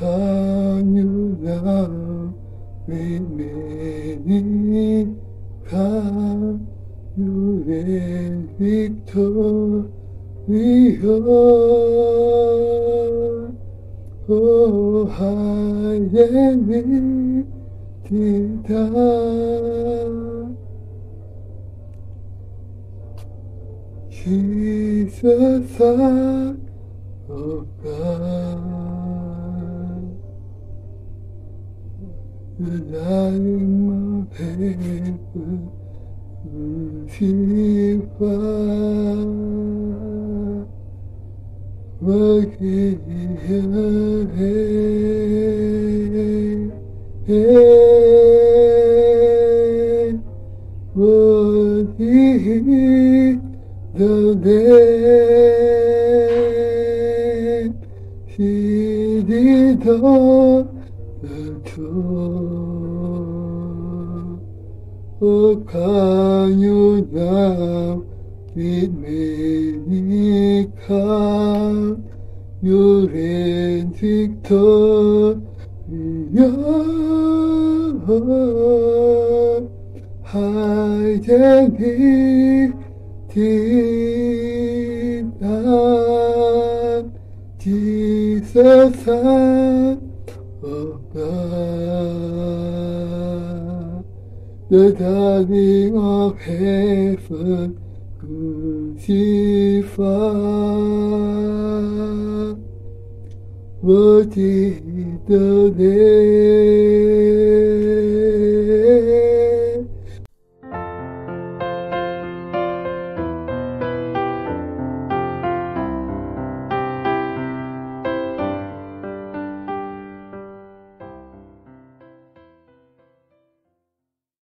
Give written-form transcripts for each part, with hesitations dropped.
Can you love with me? Can you reign victorious? Oh, high and lifted up, Jesus, Son of God, the Lamb of heaven, crucified, working your hand, worthy the Lamb, seated on the throne. Oh, can you now with me come? You reign victorious, high and lifted up, Jesus, Son of God, the darling of heaven, crucified, worthy the Lamb.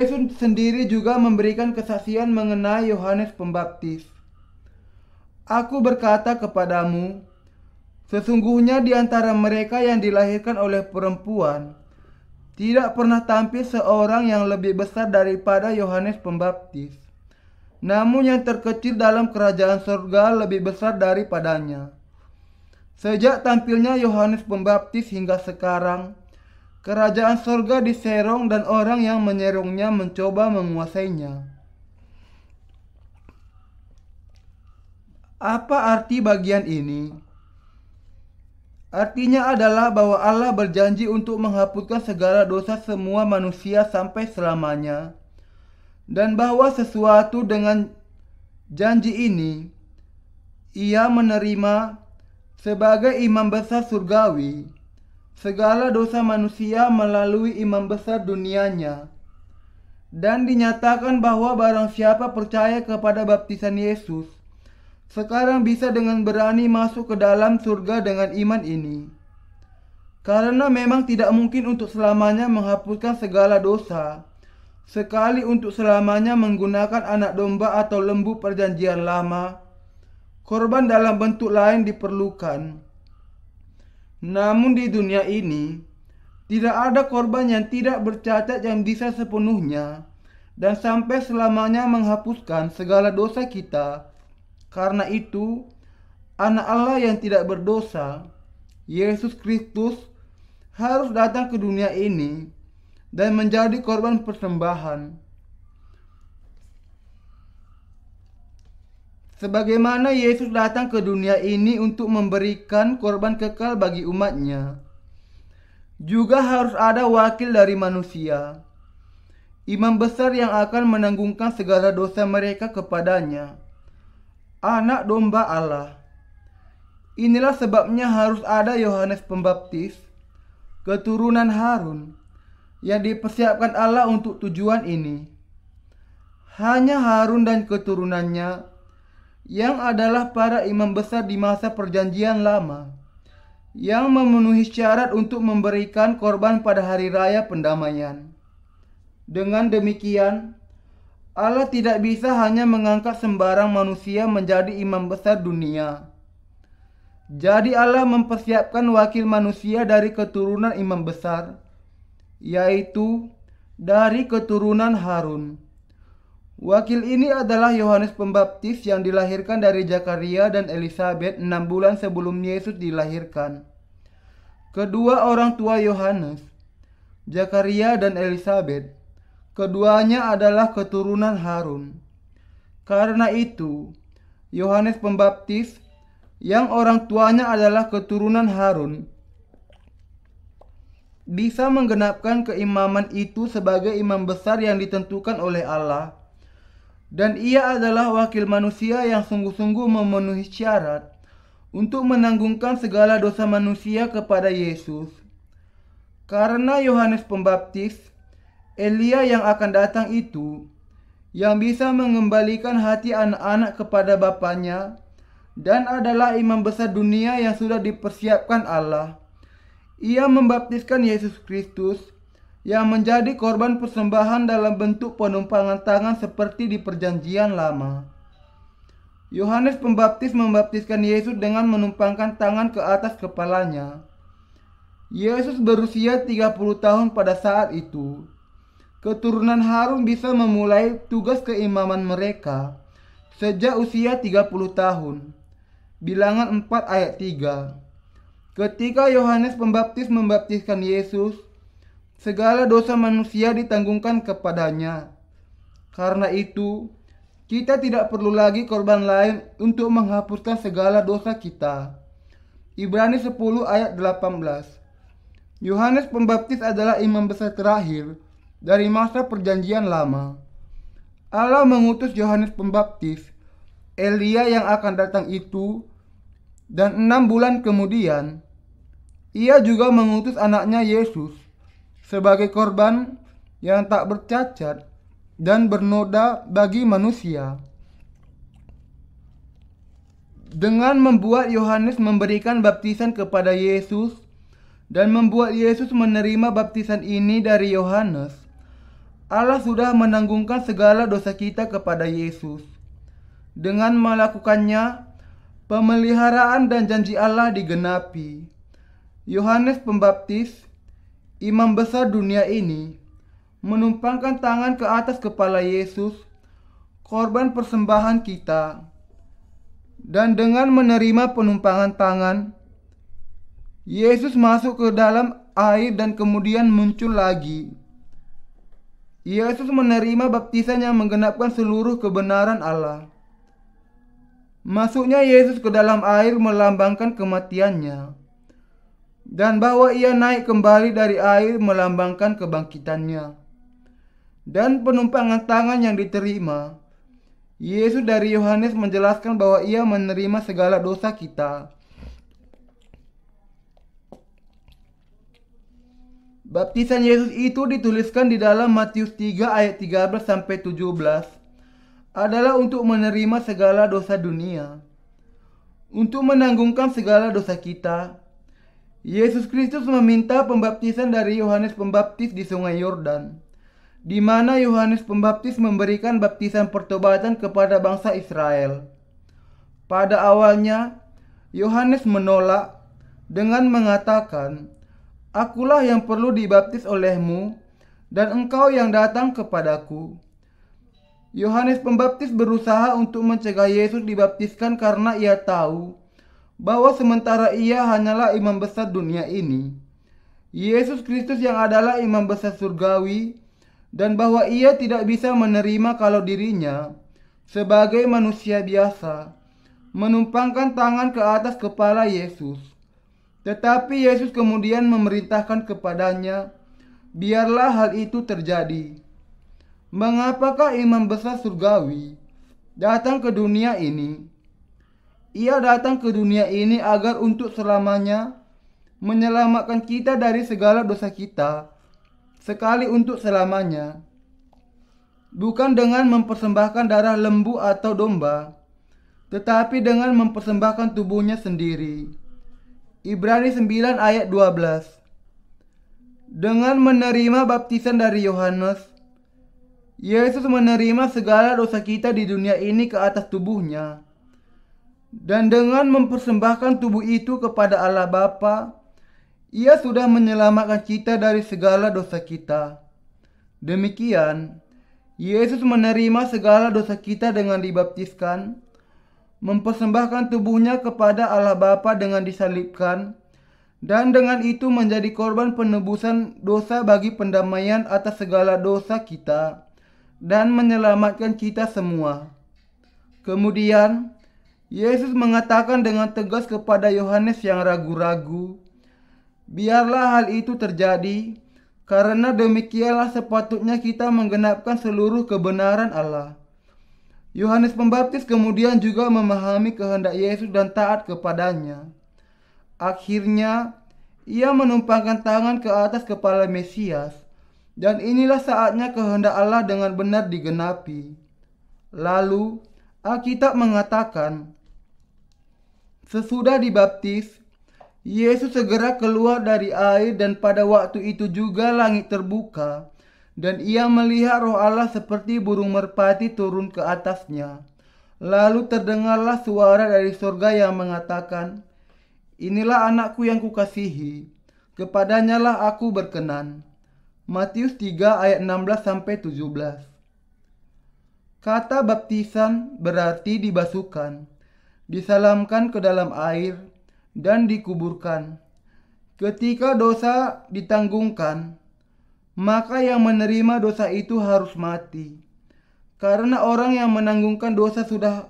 Yesus sendiri juga memberikan kesaksian mengenai Yohanes Pembaptis. Aku berkata kepadamu, sesungguhnya di antara mereka yang dilahirkan oleh perempuan, tidak pernah tampil seorang yang lebih besar daripada Yohanes Pembaptis. Namun yang terkecil dalam kerajaan surga lebih besar daripadanya. Sejak tampilnya Yohanes Pembaptis hingga sekarang, kerajaan surga diserong dan orang yang menyerongnya mencoba menguasainya. Apa arti bagian ini? Artinya adalah bahwa Allah berjanji untuk menghapuskan segala dosa semua manusia sampai selamanya, dan bahwa sesuatu dengan janji ini Ia menerima sebagai imam besar surgawi segala dosa manusia melalui imam besar dunianya, dan dinyatakan bahwa barang siapa percaya kepada baptisan Yesus sekarang bisa dengan berani masuk ke dalam surga dengan iman ini. Karena memang tidak mungkin untuk selamanya menghapuskan segala dosa, sekali untuk selamanya menggunakan anak domba atau lembu perjanjian lama, korban dalam bentuk lain diperlukan. Namun di dunia ini, tidak ada korban yang tidak bercacat yang bisa sepenuhnya dan sampai selamanya menghapuskan segala dosa kita. Karena itu, Anak Allah yang tidak berdosa, Yesus Kristus, harus datang ke dunia ini dan menjadi korban persembahan. Sebagaimana Yesus datang ke dunia ini untuk memberikan korban kekal bagi umatnya, juga harus ada wakil dari manusia, imam besar yang akan menanggungkan segala dosa mereka kepadanya, anak domba Allah. Inilah sebabnya harus ada Yohanes Pembaptis, keturunan Harun, yang dipersiapkan Allah untuk tujuan ini. Hanya Harun dan keturunannya yang adalah para imam besar di masa perjanjian lama, yang memenuhi syarat untuk memberikan korban pada hari raya pendamaian. Dengan demikian, Allah tidak bisa hanya mengangkat sembarang manusia menjadi imam besar dunia. Jadi Allah mempersiapkan wakil manusia dari keturunan imam besar, yaitu dari keturunan Harun, Wakil ini adalah Yohanes Pembaptis yang dilahirkan dari Zakaria dan Elisabet 6 bulan sebelum Yesus dilahirkan. Kedua orang tua Yohanes, Zakaria dan Elisabet, keduanya adalah keturunan Harun. Karena itu, Yohanes Pembaptis yang orang tuanya adalah keturunan Harun bisa menggenapkan keimaman itu sebagai imam besar yang ditentukan oleh Allah. Dan ia adalah wakil manusia yang sungguh-sungguh memenuhi syarat untuk menanggungkan segala dosa manusia kepada Yesus. Karena Yohanes Pembaptis, Elia yang akan datang itu, yang bisa mengembalikan hati anak-anak kepada bapaknya, dan adalah imam besar dunia yang sudah dipersiapkan Allah. Ia membaptiskan Yesus Kristus yang menjadi korban persembahan dalam bentuk penumpangan tangan seperti di Perjanjian Lama. Yohanes Pembaptis membaptiskan Yesus dengan menumpangkan tangan ke atas kepalanya. Yesus berusia 30 tahun pada saat itu. Keturunan Harun bisa memulai tugas keimaman mereka sejak usia 30 tahun. Bilangan 4 ayat 3. Ketika Yohanes Pembaptis membaptiskan Yesus, segala dosa manusia ditanggungkan kepadanya. Karena itu, kita tidak perlu lagi korban lain untuk menghapuskan segala dosa kita. Ibrani 10 ayat 18. Yohanes Pembaptis adalah imam besar terakhir dari masa Perjanjian Lama. Allah mengutus Yohanes Pembaptis, Elia yang akan datang itu, dan 6 bulan kemudian, ia juga mengutus anaknya Yesus sebagai korban yang tak bercacat dan bernoda bagi manusia. Dengan membuat Yohanes memberikan baptisan kepada Yesus dan membuat Yesus menerima baptisan ini dari Yohanes, Allah sudah menanggungkan segala dosa kita kepada Yesus. Dengan melakukannya, pemeliharaan dan janji Allah digenapi. Yohanes Pembaptis, imam besar dunia ini, menumpangkan tangan ke atas kepala Yesus, korban persembahan kita. Dan dengan menerima penumpangan tangan, Yesus masuk ke dalam air dan kemudian muncul lagi. Yesus menerima baptisan yang menggenapkan seluruh kebenaran Allah. Masuknya Yesus ke dalam air melambangkan kematiannya, dan bahwa ia naik kembali dari air melambangkan kebangkitannya. Dan penumpangan tangan yang diterima Yesus dari Yohanes menjelaskan bahwa ia menerima segala dosa kita. Baptisan Yesus itu dituliskan di dalam Matius 3 ayat 13 sampai 17. Adalah untuk menerima segala dosa dunia. Untuk menanggungkan segala dosa kita, Yesus Kristus meminta pembaptisan dari Yohanes Pembaptis di Sungai Yordan, di mana Yohanes Pembaptis memberikan baptisan pertobatan kepada bangsa Israel. Pada awalnya, Yohanes menolak dengan mengatakan, "Akulah yang perlu dibaptis olehmu, dan engkau yang datang kepadaku." Yohanes Pembaptis berusaha untuk mencegah Yesus dibaptiskan karena ia tahu bahwa sementara ia hanyalah imam besar dunia ini, Yesus Kristus yang adalah imam besar surgawi, dan bahwa ia tidak bisa menerima kalau dirinya sebagai manusia biasa menumpangkan tangan ke atas kepala Yesus. Tetapi Yesus kemudian memerintahkan kepadanya, biarlah hal itu terjadi. Mengapakah imam besar surgawi datang ke dunia ini? Ia datang ke dunia ini agar untuk selamanya menyelamatkan kita dari segala dosa kita, sekali untuk selamanya. Bukan dengan mempersembahkan darah lembu atau domba, tetapi dengan mempersembahkan tubuhnya sendiri. Ibrani 9 ayat 12. Dengan menerima baptisan dari Yohanes, Yesus menerima segala dosa kita di dunia ini ke atas tubuhnya. Dan dengan mempersembahkan tubuh itu kepada Allah Bapa, ia sudah menyelamatkan kita dari segala dosa kita. Demikian, Yesus menerima segala dosa kita dengan dibaptiskan, mempersembahkan tubuhnya kepada Allah Bapa dengan disalibkan, dan dengan itu menjadi korban penebusan dosa bagi pendamaian atas segala dosa kita, dan menyelamatkan kita semua. Kemudian, Yesus mengatakan dengan tegas kepada Yohanes yang ragu-ragu, "Biarlah hal itu terjadi, karena demikianlah sepatutnya kita menggenapkan seluruh kebenaran Allah." Yohanes Pembaptis kemudian juga memahami kehendak Yesus dan taat kepadanya. Akhirnya, ia menumpangkan tangan ke atas kepala Mesias, dan inilah saatnya kehendak Allah dengan benar digenapi. Lalu, Alkitab mengatakan, sesudah dibaptis, Yesus segera keluar dari air dan pada waktu itu juga langit terbuka dan ia melihat Roh Allah seperti burung merpati turun ke atasnya. Lalu terdengarlah suara dari surga yang mengatakan, "Inilah anakku yang kukasihi, kepadanya lah aku berkenan." Matius 3 ayat 16-17. Kata baptisan berarti dibasuhkan, disalamkan ke dalam air, dan dikuburkan. Ketika dosa ditanggungkan, maka yang menerima dosa itu harus mati. Karena orang yang menanggungkan dosa sudah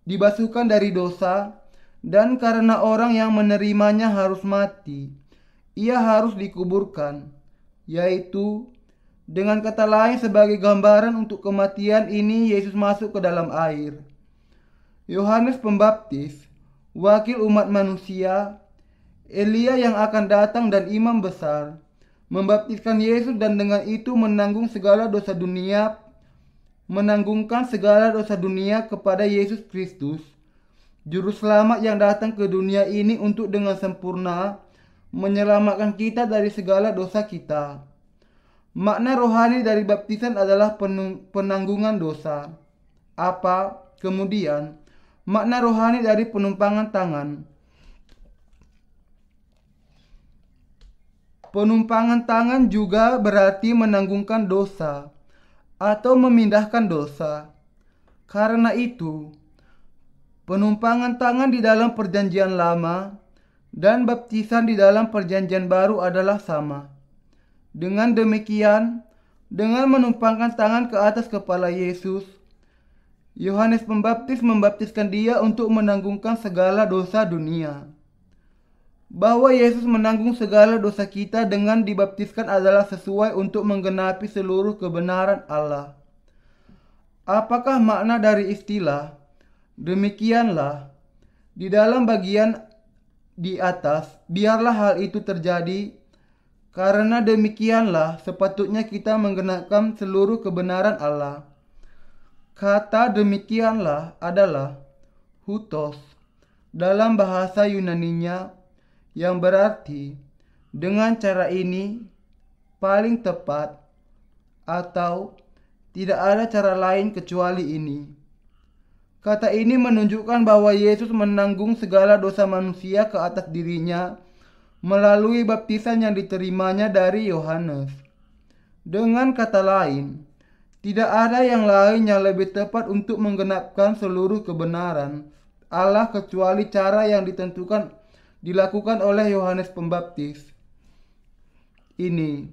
dibasuhkan dari dosa, dan karena orang yang menerimanya harus mati, ia harus dikuburkan, yaitu dengan kata lain sebagai gambaran untuk kematian ini Yesus masuk ke dalam air. Yohanes Pembaptis, wakil umat manusia, Elia yang akan datang dan imam besar, membaptiskan Yesus dan dengan itu menanggungkan segala dosa dunia kepada Yesus Kristus, Juru Selamat yang datang ke dunia ini untuk dengan sempurna menyelamatkan kita dari segala dosa kita. Makna rohani dari baptisan adalah penanggungan dosa. Apa kemudian makna rohani dari penumpangan tangan? Penumpangan tangan juga berarti menanggungkan dosa atau memindahkan dosa. Karena itu, penumpangan tangan di dalam perjanjian lama dan baptisan di dalam perjanjian baru adalah sama. Dengan demikian, dengan menumpangkan tangan ke atas kepala Yesus, Yohanes Pembaptis membaptiskan dia untuk menanggungkan segala dosa dunia. Bahwa Yesus menanggung segala dosa kita dengan dibaptiskan adalah sesuai untuk menggenapi seluruh kebenaran Allah. Apakah makna dari istilah "demikianlah" di dalam bagian di atas? Biarlah hal itu terjadi, karena demikianlah sepatutnya kita menggenapkan seluruh kebenaran Allah. Kata demikianlah adalah hutos dalam bahasa Yunaninya, yang berarti dengan cara ini paling tepat atau tidak ada cara lain kecuali ini. Kata ini menunjukkan bahwa Yesus menanggung segala dosa manusia ke atas dirinya melalui baptisan yang diterimanya dari Yohanes. Dengan kata lain, tidak ada yang lain yang lebih tepat untuk menggenapkan seluruh kebenaran Allah kecuali cara yang dilakukan oleh Yohanes Pembaptis. Ini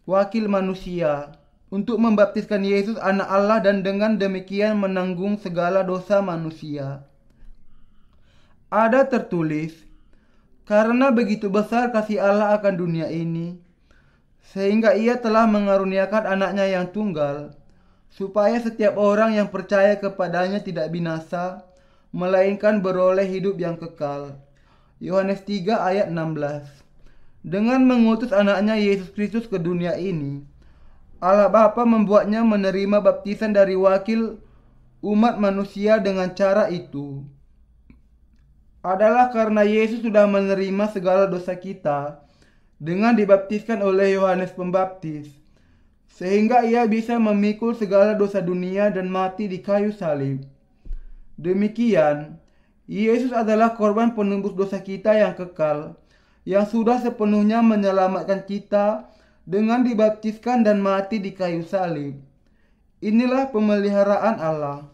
wakil manusia untuk membaptiskan Yesus anak Allah dan dengan demikian menanggung segala dosa manusia. Ada tertulis, "Karena begitu besar kasih Allah akan dunia ini, sehingga ia telah mengaruniakan anaknya yang tunggal, supaya setiap orang yang percaya kepadanya tidak binasa, melainkan beroleh hidup yang kekal." Yohanes 3 ayat 16. Dengan mengutus anaknya Yesus Kristus ke dunia ini, Allah Bapa membuatnya menerima baptisan dari wakil umat manusia. Dengan cara itu adalah karena Yesus sudah menerima segala dosa kita dengan dibaptiskan oleh Yohanes Pembaptis, sehingga ia bisa memikul segala dosa dunia dan mati di kayu salib. Demikian, Yesus adalah korban penembus dosa kita yang kekal, yang sudah sepenuhnya menyelamatkan kita dengan dibaptiskan dan mati di kayu salib. Inilah pemeliharaan Allah.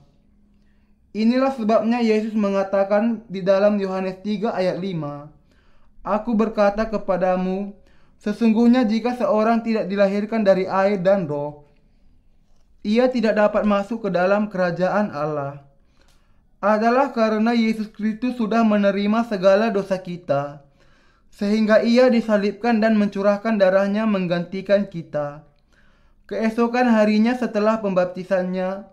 Inilah sebabnya Yesus mengatakan di dalam Yohanes 3 ayat 5, "Aku berkata kepadamu, sesungguhnya jika seorang tidak dilahirkan dari air dan roh, ia tidak dapat masuk ke dalam kerajaan Allah." Adalah karena Yesus Kristus sudah menerima segala dosa kita, sehingga ia disalibkan dan mencurahkan darahnya menggantikan kita. Keesokan harinya setelah pembaptisannya,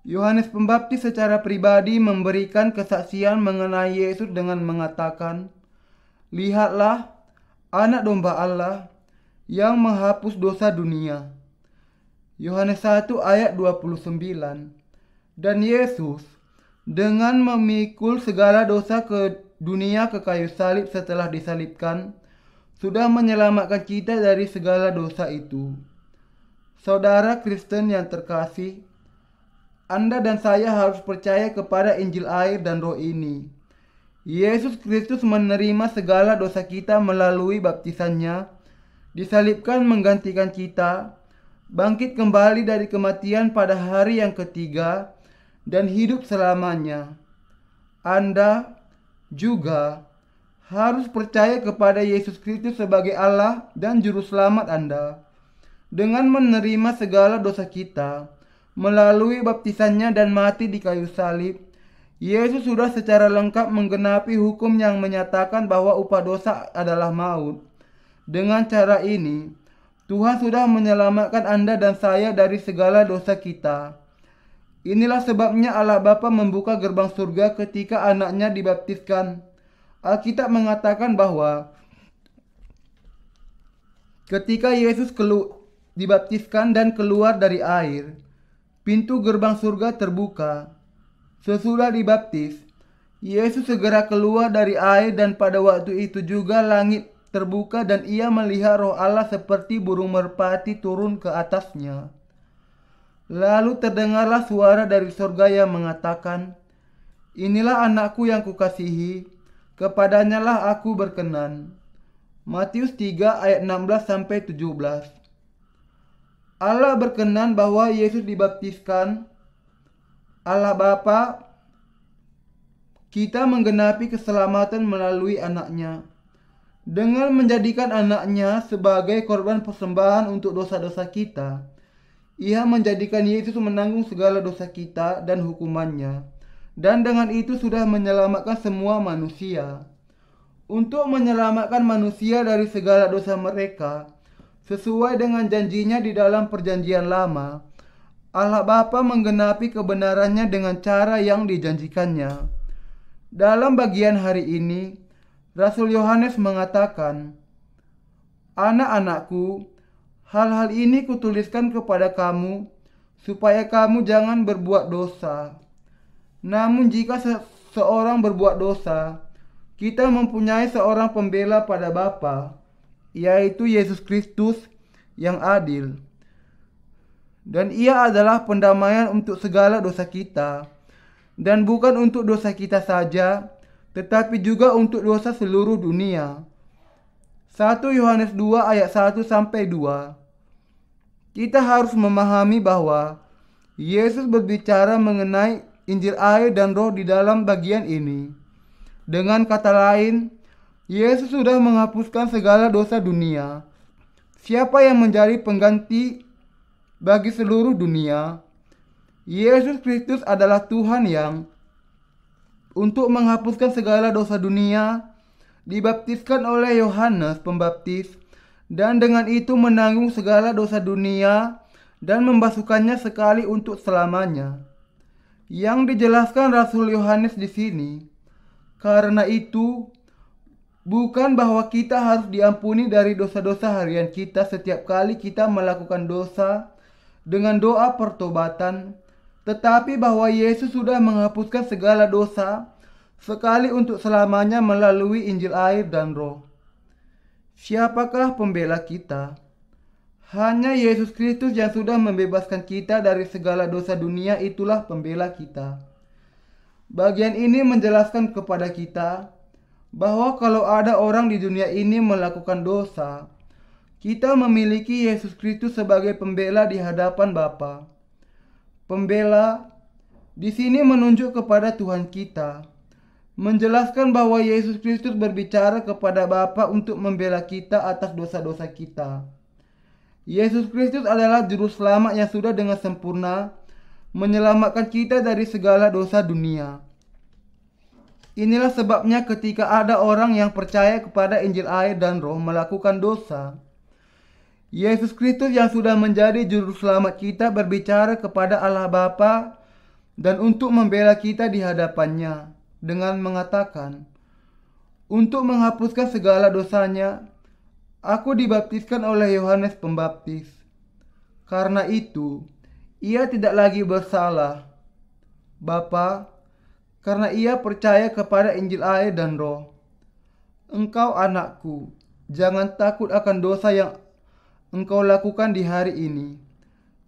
Yohanes Pembaptis secara pribadi memberikan kesaksian mengenai Yesus dengan mengatakan, "Lihatlah, anak domba Allah yang menghapus dosa dunia." Yohanes 1 ayat 29. Dan Yesus dengan memikul segala dosa ke dunia ke kayu salib setelah disalibkan, sudah menyelamatkan kita dari segala dosa itu. Saudara Kristen yang terkasih, Anda dan saya harus percaya kepada Injil air dan roh ini. Yesus Kristus menerima segala dosa kita melalui baptisannya, disalibkan menggantikan kita, bangkit kembali dari kematian pada hari yang ketiga, dan hidup selamanya. Anda juga harus percaya kepada Yesus Kristus sebagai Allah dan Juru Selamat Anda. Dengan menerima segala dosa kita melalui baptisannya dan mati di kayu salib, Yesus sudah secara lengkap menggenapi hukum yang menyatakan bahwa upah dosa adalah maut. Dengan cara ini, Tuhan sudah menyelamatkan Anda dan saya dari segala dosa kita. Inilah sebabnya Allah Bapa membuka gerbang surga ketika anaknya dibaptiskan. Alkitab mengatakan bahwa ketika Yesus dibaptiskan dan keluar dari air, pintu gerbang surga terbuka. Sesudah dibaptis, Yesus segera keluar dari air dan pada waktu itu juga langit terbuka dan ia melihat roh Allah seperti burung merpati turun ke atasnya. Lalu terdengarlah suara dari surga yang mengatakan, "Inilah anakku yang kukasihi, kepadanyalah aku berkenan." Matius 3 ayat 16-17. Allah berkenan bahwa Yesus dibaptiskan. Allah Bapa kita menggenapi keselamatan melalui anaknya. Dengan menjadikan anaknya sebagai korban persembahan untuk dosa-dosa kita, ia menjadikan Yesus menanggung segala dosa kita dan hukumannya. Dan dengan itu sudah menyelamatkan semua manusia. Untuk menyelamatkan manusia dari segala dosa mereka, sesuai dengan janjinya di dalam perjanjian lama, Allah Bapa menggenapi kebenarannya dengan cara yang dijanjikannya. Dalam bagian hari ini, Rasul Yohanes mengatakan, "Anak-anakku, hal-hal ini kutuliskan kepada kamu, supaya kamu jangan berbuat dosa. Namun jika seorang berbuat dosa, kita mempunyai seorang pembela pada Bapa, yaitu Yesus Kristus yang adil. Dan ia adalah pendamaian untuk segala dosa kita, dan bukan untuk dosa kita saja, tetapi juga untuk dosa seluruh dunia." 1 Yohanes 2 ayat 1-2. Kita harus memahami bahwa Yesus berbicara mengenai Injil air dan roh di dalam bagian ini. Dengan kata lain, Yesus sudah menghapuskan segala dosa dunia. Siapa yang menjadi pengganti bagi seluruh dunia? Yesus Kristus adalah Tuhan yang untuk menghapuskan segala dosa dunia dibaptiskan oleh Yohanes Pembaptis dan dengan itu menanggung segala dosa dunia dan membasuhkannya sekali untuk selamanya. Yang dijelaskan Rasul Yohanes di sini, karena itu bukan bahwa kita harus diampuni dari dosa-dosa harian kita setiap kali kita melakukan dosa dengan doa pertobatan, tetapi bahwa Yesus sudah menghapuskan segala dosa sekali untuk selamanya melalui Injil air dan roh. Siapakah pembela kita? Hanya Yesus Kristus yang sudah membebaskan kita dari segala dosa dunia, itulah pembela kita. Bagian ini menjelaskan kepada kita bahwa kalau ada orang di dunia ini melakukan dosa, kita memiliki Yesus Kristus sebagai pembela di hadapan Bapa. Pembela di sini menunjuk kepada Tuhan kita, menjelaskan bahwa Yesus Kristus berbicara kepada Bapa untuk membela kita atas dosa-dosa kita. Yesus Kristus adalah juru selamat yang sudah dengan sempurna menyelamatkan kita dari segala dosa dunia. Inilah sebabnya ketika ada orang yang percaya kepada Injil air dan Roh melakukan dosa, Yesus Kristus yang sudah menjadi juru selamat kita berbicara kepada Allah Bapa dan untuk membela kita di hadapannya dengan mengatakan, untuk menghapuskan segala dosanya, aku dibaptiskan oleh Yohanes Pembaptis. Karena itu, ia tidak lagi bersalah, Bapa, karena ia percaya kepada Injil air dan Roh. Engkau anakku, jangan takut akan dosa yang engkau lakukan di hari ini.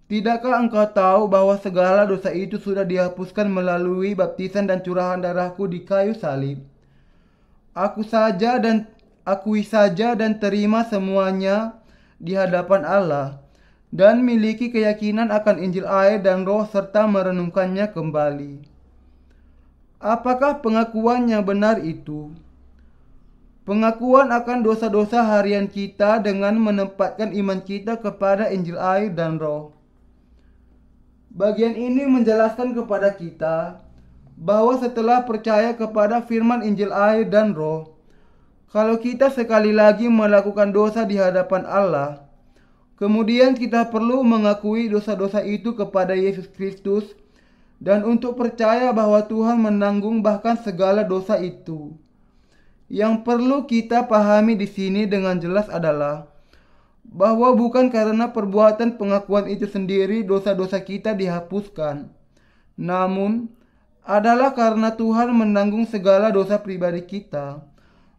Tidakkah engkau tahu bahwa segala dosa itu sudah dihapuskan melalui baptisan dan curahan darahku di kayu salib? Akui saja dan terima semuanya di hadapan Allah dan miliki keyakinan akan Injil air dan Roh serta merenungkannya kembali. Apakah pengakuan yang benar itu? Pengakuan akan dosa-dosa harian kita dengan menempatkan iman kita kepada Injil air dan Roh. Bagian ini menjelaskan kepada kita bahwa setelah percaya kepada firman Injil air dan Roh, kalau kita sekali lagi melakukan dosa di hadapan Allah, kemudian kita perlu mengakui dosa-dosa itu kepada Yesus Kristus dan untuk percaya bahwa Tuhan menanggung bahkan segala dosa itu. Yang perlu kita pahami di sini dengan jelas adalah bahwa bukan karena perbuatan pengakuan itu sendiri dosa-dosa kita dihapuskan, namun adalah karena Tuhan menanggung segala dosa pribadi kita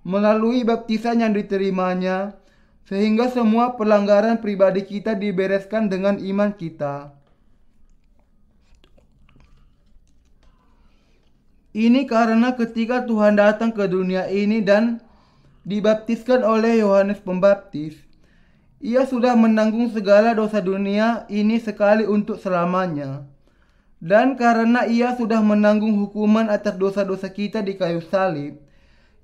melalui baptisan yang diterimanya, sehingga semua pelanggaran pribadi kita dibereskan dengan iman kita. Ini karena ketika Tuhan datang ke dunia ini dan dibaptiskan oleh Yohanes Pembaptis, ia sudah menanggung segala dosa dunia ini sekali untuk selamanya. Dan karena ia sudah menanggung hukuman atas dosa-dosa kita di kayu salib,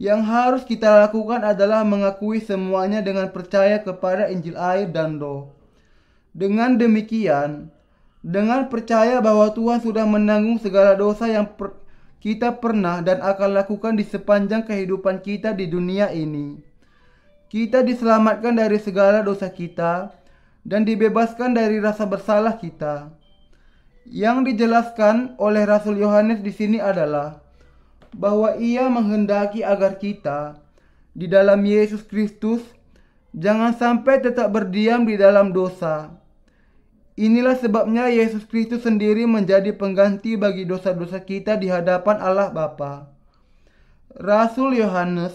yang harus kita lakukan adalah mengakui semuanya dengan percaya kepada Injil air dan Roh. Dengan demikian, dengan percaya bahwa Tuhan sudah menanggung segala dosa yang kita pernah dan akan lakukan di sepanjang kehidupan kita di dunia ini, kita diselamatkan dari segala dosa kita dan dibebaskan dari rasa bersalah kita. Yang dijelaskan oleh Rasul Yohanes di sini adalah bahwa ia menghendaki agar kita di dalam Yesus Kristus jangan sampai tetap berdiam di dalam dosa. Inilah sebabnya Yesus Kristus sendiri menjadi pengganti bagi dosa-dosa kita di hadapan Allah Bapa. Rasul Yohanes,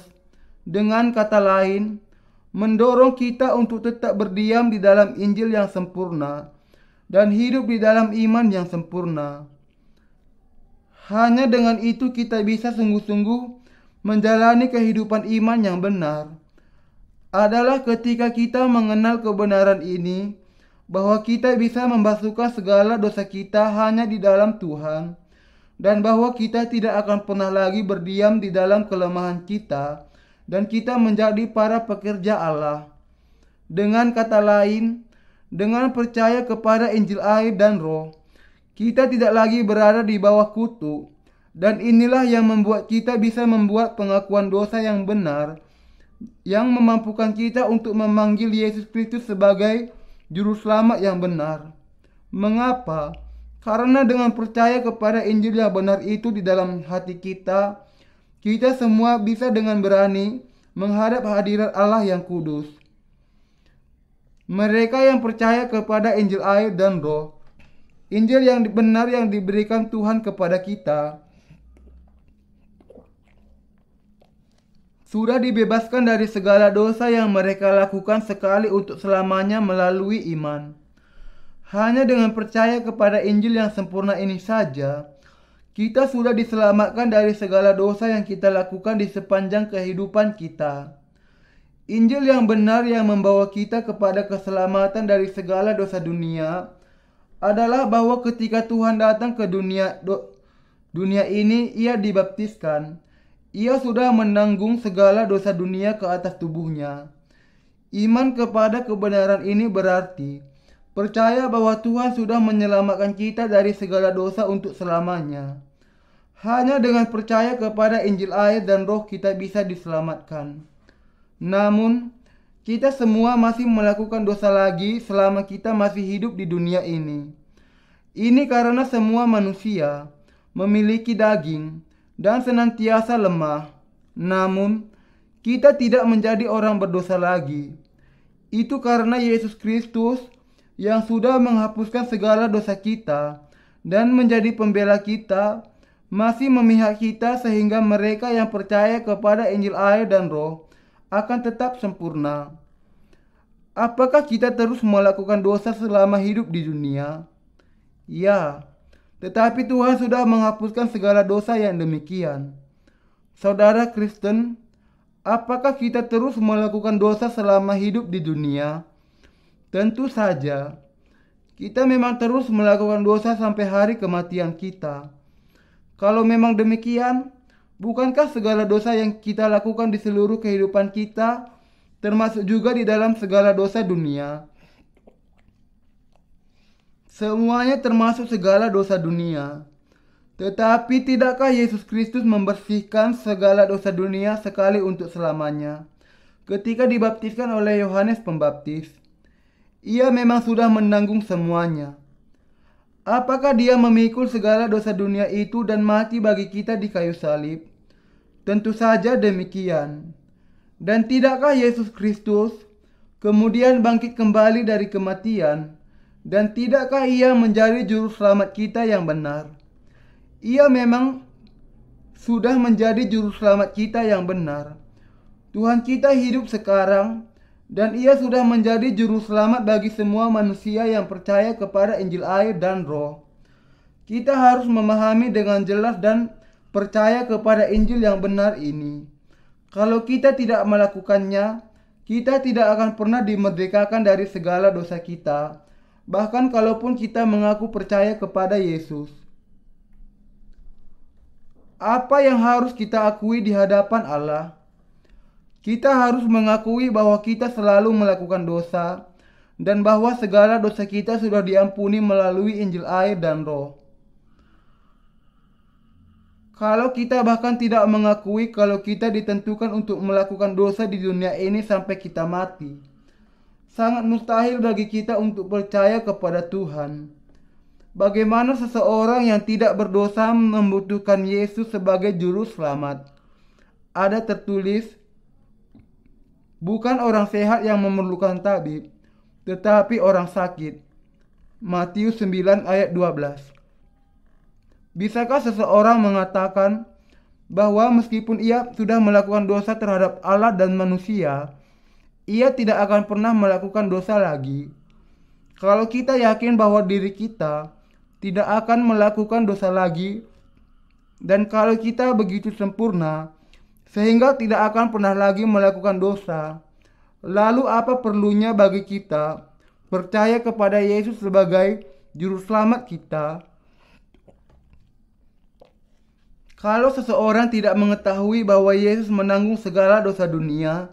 dengan kata lain, mendorong kita untuk tetap berdiam di dalam Injil yang sempurna dan hidup di dalam iman yang sempurna. Hanya dengan itu kita bisa sungguh-sungguh menjalani kehidupan iman yang benar. Adalah ketika kita mengenal kebenaran ini, bahwa kita bisa membasuhkan segala dosa kita hanya di dalam Tuhan, dan bahwa kita tidak akan pernah lagi berdiam di dalam kelemahan kita, dan kita menjadi para pekerja Allah. Dengan kata lain, dengan percaya kepada Injil air dan Roh, kita tidak lagi berada di bawah kutuk, dan inilah yang membuat kita bisa membuat pengakuan dosa yang benar, yang memampukan kita untuk memanggil Yesus Kristus sebagai Juru Selamat yang benar. Mengapa? Karena dengan percaya kepada Injil yang benar itu di dalam hati kita, kita semua bisa dengan berani menghadap hadirat Allah yang kudus. Mereka yang percaya kepada Injil air dan Roh, Injil yang benar yang diberikan Tuhan kepada kita, sudah dibebaskan dari segala dosa yang mereka lakukan sekali untuk selamanya melalui iman. Hanya dengan percaya kepada Injil yang sempurna ini saja, kita sudah diselamatkan dari segala dosa yang kita lakukan di sepanjang kehidupan kita. Injil yang benar yang membawa kita kepada keselamatan dari segala dosa dunia adalah bahwa ketika Tuhan datang ke dunia ini, Ia dibaptiskan. Ia sudah menanggung segala dosa dunia ke atas tubuhnya. Iman kepada kebenaran ini berarti percaya bahwa Tuhan sudah menyelamatkan kita dari segala dosa untuk selamanya. Hanya dengan percaya kepada Injil, air, dan Roh kita bisa diselamatkan. Namun, kita semua masih melakukan dosa lagi selama kita masih hidup di dunia ini. Ini karena semua manusia memiliki daging dan senantiasa lemah. Namun, kita tidak menjadi orang berdosa lagi. Itu karena Yesus Kristus yang sudah menghapuskan segala dosa kita dan menjadi pembela kita, masih memihak kita sehingga mereka yang percaya kepada Injil, air, dan Roh akan tetap sempurna. Apakah kita terus melakukan dosa selama hidup di dunia? Ya, tetapi Tuhan sudah menghapuskan segala dosa yang demikian. Saudara Kristen, apakah kita terus melakukan dosa selama hidup di dunia? Tentu saja, kita memang terus melakukan dosa sampai hari kematian kita. Kalau memang demikian, bukankah segala dosa yang kita lakukan di seluruh kehidupan kita, termasuk juga di dalam segala dosa dunia? Semuanya termasuk segala dosa dunia. Tetapi tidakkah Yesus Kristus membersihkan segala dosa dunia sekali untuk selamanya ketika dibaptiskan oleh Yohanes Pembaptis? Ia memang sudah menanggung semuanya. Apakah Dia memikul segala dosa dunia itu dan mati bagi kita di kayu salib? Tentu saja demikian. Dan tidakkah Yesus Kristus kemudian bangkit kembali dari kematian? Dan tidakkah Ia menjadi juru selamat kita yang benar? Ia memang sudah menjadi juru selamat kita yang benar. Tuhan kita hidup sekarang, dan Ia sudah menjadi juru selamat bagi semua manusia yang percaya kepada Injil, air, dan Roh. Kita harus memahami dengan jelas dan percaya kepada Injil yang benar ini. Kalau kita tidak melakukannya, kita tidak akan pernah dimerdekakan dari segala dosa kita, bahkan kalaupun kita mengaku percaya kepada Yesus. Apa yang harus kita akui di hadapan Allah? Kita harus mengakui bahwa kita selalu melakukan dosa dan bahwa segala dosa kita sudah diampuni melalui Injil, air, dan Roh. Kalau kita bahkan tidak mengakui kalau kita ditentukan untuk melakukan dosa di dunia ini sampai kita mati, sangat mustahil bagi kita untuk percaya kepada Tuhan. Bagaimana seseorang yang tidak berdosa membutuhkan Yesus sebagai juru selamat? Ada tertulis, bukan orang sehat yang memerlukan tabib, tetapi orang sakit. Matius 9 ayat 12. Bisakah seseorang mengatakan bahwa meskipun ia sudah melakukan dosa terhadap Allah dan manusia, ia tidak akan pernah melakukan dosa lagi? Kalau kita yakin bahwa diri kita tidak akan melakukan dosa lagi, dan kalau kita begitu sempurna sehingga tidak akan pernah lagi melakukan dosa, lalu apa perlunya bagi kita percaya kepada Yesus sebagai juru selamat kita? Kalau seseorang tidak mengetahui bahwa Yesus menanggung segala dosa dunia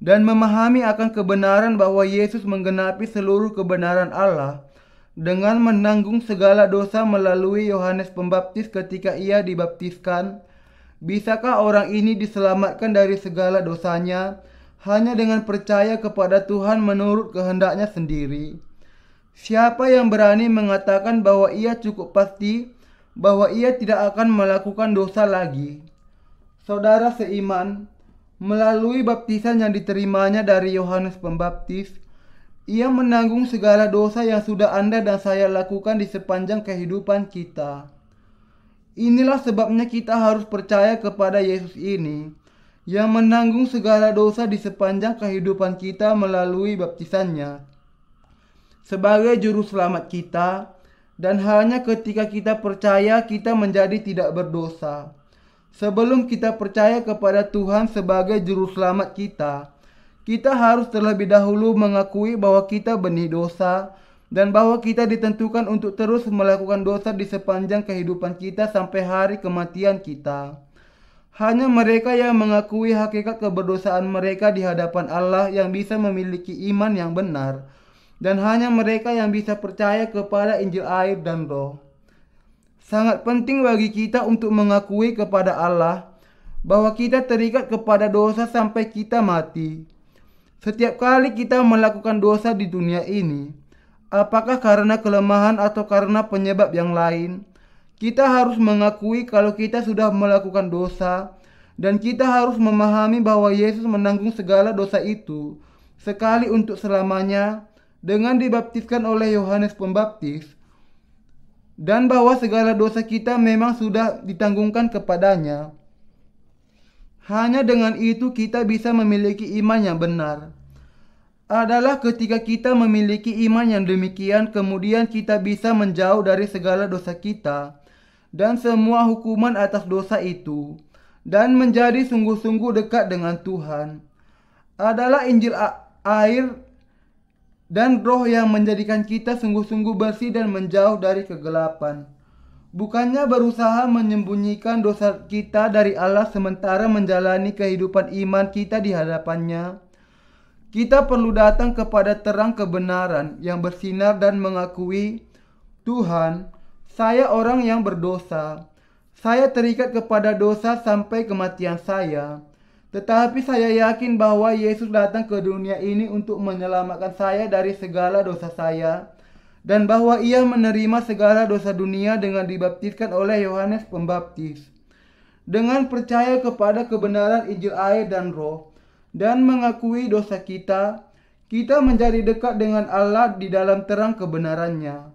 dan memahami akan kebenaran bahwa Yesus menggenapi seluruh kebenaran Allah dengan menanggung segala dosa melalui Yohanes Pembaptis ketika ia dibaptiskan, bisakah orang ini diselamatkan dari segala dosanya hanya dengan percaya kepada Tuhan menurut kehendaknya sendiri? Siapa yang berani mengatakan bahwa ia cukup pasti bahwa ia tidak akan melakukan dosa lagi? Saudara seiman, melalui baptisan yang diterimanya dari Yohanes Pembaptis, ia menanggung segala dosa yang sudah Anda dan saya lakukan di sepanjang kehidupan kita. Inilah sebabnya kita harus percaya kepada Yesus ini, yang menanggung segala dosa di sepanjang kehidupan kita melalui baptisannya, sebagai juru selamat kita, dan hanya ketika kita percaya kita menjadi tidak berdosa. Sebelum kita percaya kepada Tuhan sebagai juru selamat kita harus terlebih dahulu mengakui bahwa kita benih dosa dan bahwa kita ditentukan untuk terus melakukan dosa di sepanjang kehidupan kita sampai hari kematian kita. Hanya mereka yang mengakui hakikat keberdosaan mereka di hadapan Allah yang bisa memiliki iman yang benar, dan hanya mereka yang bisa percaya kepada Injil air dan Roh. Sangat penting bagi kita untuk mengakui kepada Allah bahwa kita terikat kepada dosa sampai kita mati. Setiap kali kita melakukan dosa di dunia ini, apakah karena kelemahan atau karena penyebab yang lain, kita harus mengakui kalau kita sudah melakukan dosa, dan kita harus memahami bahwa Yesus menanggung segala dosa itu sekali untuk selamanya dengan dibaptiskan oleh Yohanes Pembaptis, dan bahwa segala dosa kita memang sudah ditanggungkan kepadanya. Hanya dengan itu kita bisa memiliki iman yang benar. Adalah ketika kita memiliki iman yang demikian, kemudian kita bisa menjauh dari segala dosa kita dan semua hukuman atas dosa itu, dan menjadi sungguh-sungguh dekat dengan Tuhan. Adalah Injil air dan Roh yang menjadikan kita sungguh-sungguh bersih dan menjauh dari kegelapan. Bukannya berusaha menyembunyikan dosa kita dari Allah sementara menjalani kehidupan iman kita di hadapannya. Kita perlu datang kepada terang kebenaran yang bersinar dan mengakui, Tuhan, saya orang yang berdosa. Saya terikat kepada dosa sampai kematian saya. Tetapi saya yakin bahwa Yesus datang ke dunia ini untuk menyelamatkan saya dari segala dosa saya, dan bahwa Ia menerima segala dosa dunia dengan dibaptiskan oleh Yohanes Pembaptis. Dengan percaya kepada kebenaran Injil air dan Roh, dan mengakui dosa kita menjadi dekat dengan Allah di dalam terang kebenarannya.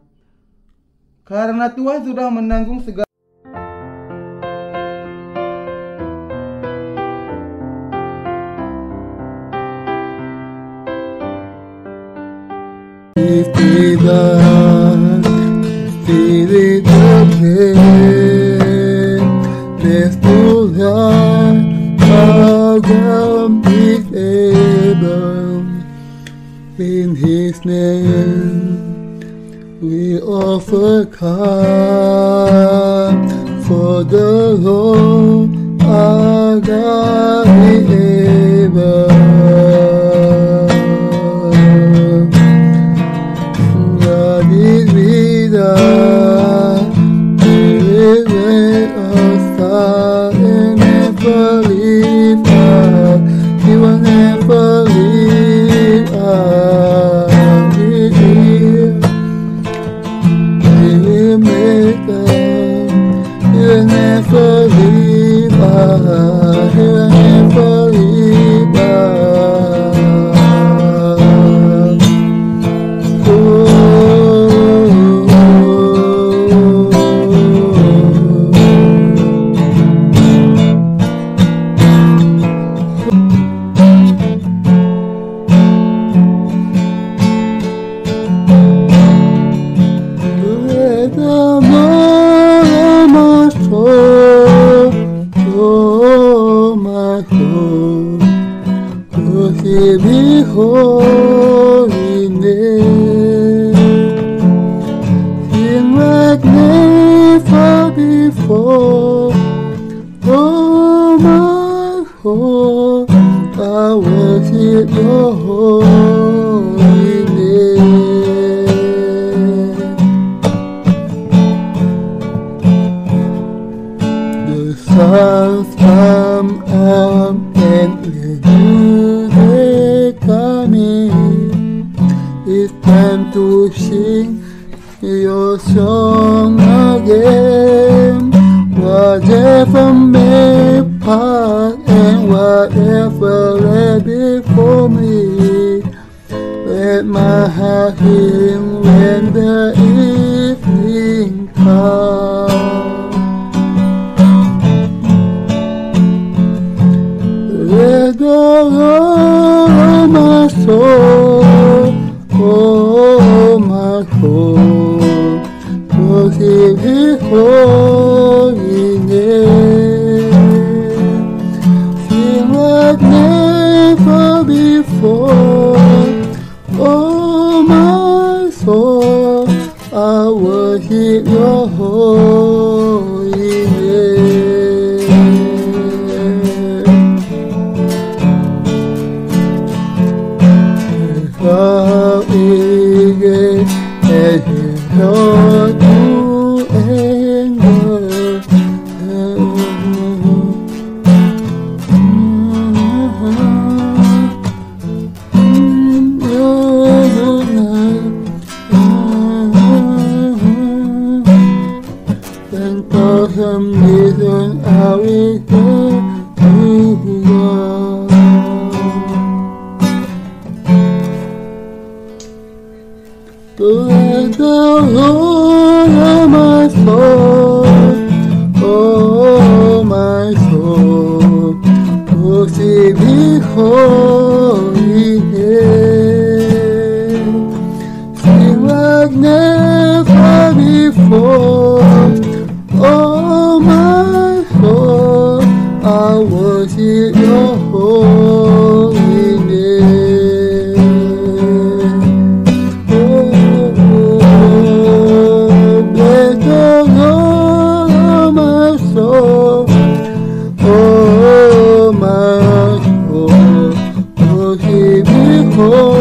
Karena Tuhan sudah menanggung segala Spirit of faith, there's no life is able. In His name we overcome, for the Lord our God is able. God is with us, He will make us start and never leave us. He will never leave us. He will make us. He will never leave us. He will never leave us. Holy name, sing like never before. Oh my God, I worship Your holy name. The sun's come up and coming. It's time to sing Your song again. Whatever may pass and whatever lay before me, let my heart sing when the evening comes. Let the Lord my soul, oh my soul, worship His holy name. Sing like never before. Oh my soul, I worship Your holy name. How eager and Lord to anger. And for some reason I will go to God. Bless the Lord, oh my soul, oh my soul, worship His holy name. Sing like never before, oh my soul, I worship Your holy name. Bless the Lord, oh my soul, oh my soul, worship His holy name.